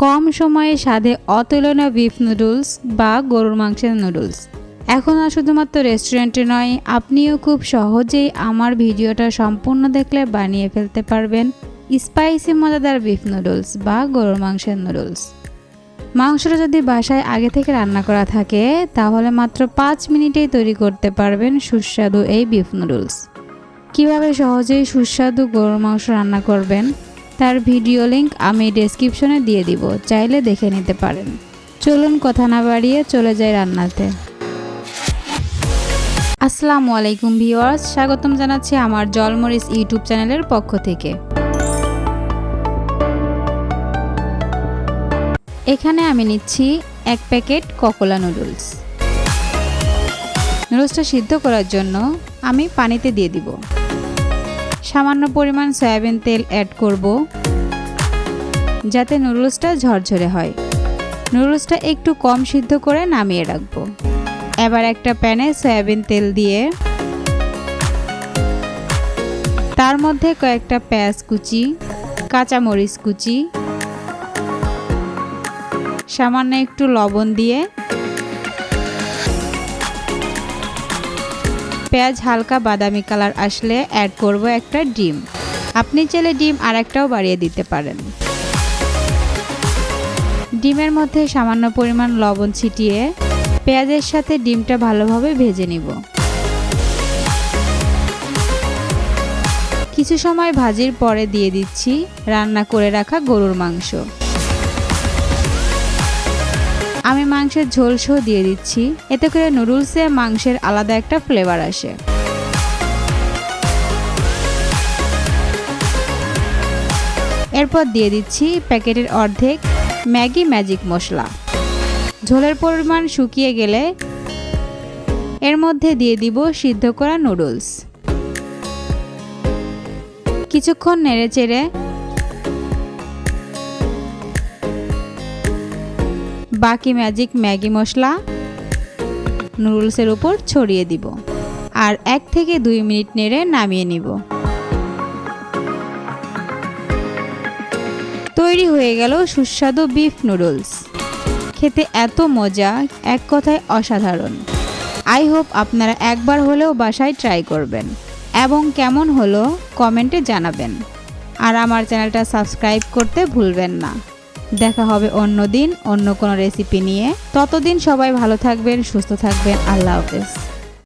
কম সময়ে স্বাদে অতুলনীয় বিফ নুডলস বা গরুর মাংসের নুডলস। এখন আর শুধুমাত্র রেস্টুরেন্টে নয়, আপনিও খুব সহজেই আমার ভিডিওটা সম্পূর্ণ দেখলে বানিয়ে ফেলতে পারবেন স্পাইসি মজাদার বিফ নুডলস বা গরুর মাংসের নুডলস। মাংসটা যদি বাসায় আগে থেকে রান্না করা থাকে তাহলে মাত্র 5 মিনিটেই তৈরি করতে পারবেন সুস্বাদু এই বিফ নুডলস। কিভাবে সহজেই সুস্বাদু গরুর মাংস রান্না করবেন তার ভিডিও লিংক আমি ডেসক্রিপশনে দিয়ে দিব, চাইলে দেখে নিতে পারেন। চলুন কথা না বাড়িয়ে চলে যাই রান্নাতে। আসসালামু আলাইকুম ভিউয়ার্স, স্বাগতম জানাচ্ছি আমার জলমরিচ ইউটিউব চ্যানেলের পক্ষ থেকে। এখানে আমি নিচ্ছি 1 প্যাকেট ককোলা নুডলস। নুডলসটা সিদ্ধ করার জন্য আমি পানিতে দিয়ে দিব। সামান্য পরিমাণ সয়াবিন তেল অ্যাড করব যাতে নুডলসটা ঝরঝরে হয়। নুডলসটা একটু কম সিদ্ধ করে নামিয়ে রাখব। এবার একটা প্যানে সয়াবিন তেল দিয়ে তার মধ্যে কয়েকটা পেঁয়াজ কুচি, কাঁচামরিচ কুচি, সামান্য একটু লবণ দিয়ে পেঁয়াজ হালকা বাদামি কালার আসলে অ্যাড করব একটা ডিম। আপনি চাইলে ডিম আরেকটাও বাড়িয়ে দিতে পারেন। ডিমের মধ্যে সামান্য পরিমাণ লবণ ছিটিয়ে পেঁয়াজের সাথে ডিমটা ভালোভাবে ভেজে নিব। কিছু সময় ভাজির পরে দিয়ে দিচ্ছি রান্না করে রাখা গরুর মাংস। আমি মাংসের ঝোল সহ দিয়ে দিচ্ছি, এতে করে নুডলসে মাংসের আলাদা একটা ফ্লেভার আসে। এরপর দিয়ে দিচ্ছি প্যাকেটের অর্ধেক ম্যাগি ম্যাজিক মশলা। ঝোলের পরিমাণ শুকিয়ে গেলে এর মধ্যে দিয়ে দিব সিদ্ধ করা নুডলস। কিছুক্ষণ নেড়েচেড়ে বাকি ম্যাগি মশলা নুডলসের উপর ছড়িয়ে দিব আর 1 থেকে 2 মিনিট নেড়ে নামিয়ে নিব। তৈরি হয়ে গেল সুস্বাদু বিফ নুডলস। খেতে এত মজা, এক কথায় অসাধারণ। আই হোপ আপনারা একবার হলেও বাসায় ট্রাই করবেন এবং কেমন হলো কমেন্টে জানাবেন। আর আমার চ্যানেলটা সাবস্ক্রাইব করতে ভুলবেন না। দেখা হবে অন্য দিন অন্য কোনো রেসিপি নিয়ে। ততদিন সবাই ভালো থাকবেন, সুস্থ থাকবেন। আল্লাহ হাফেজ।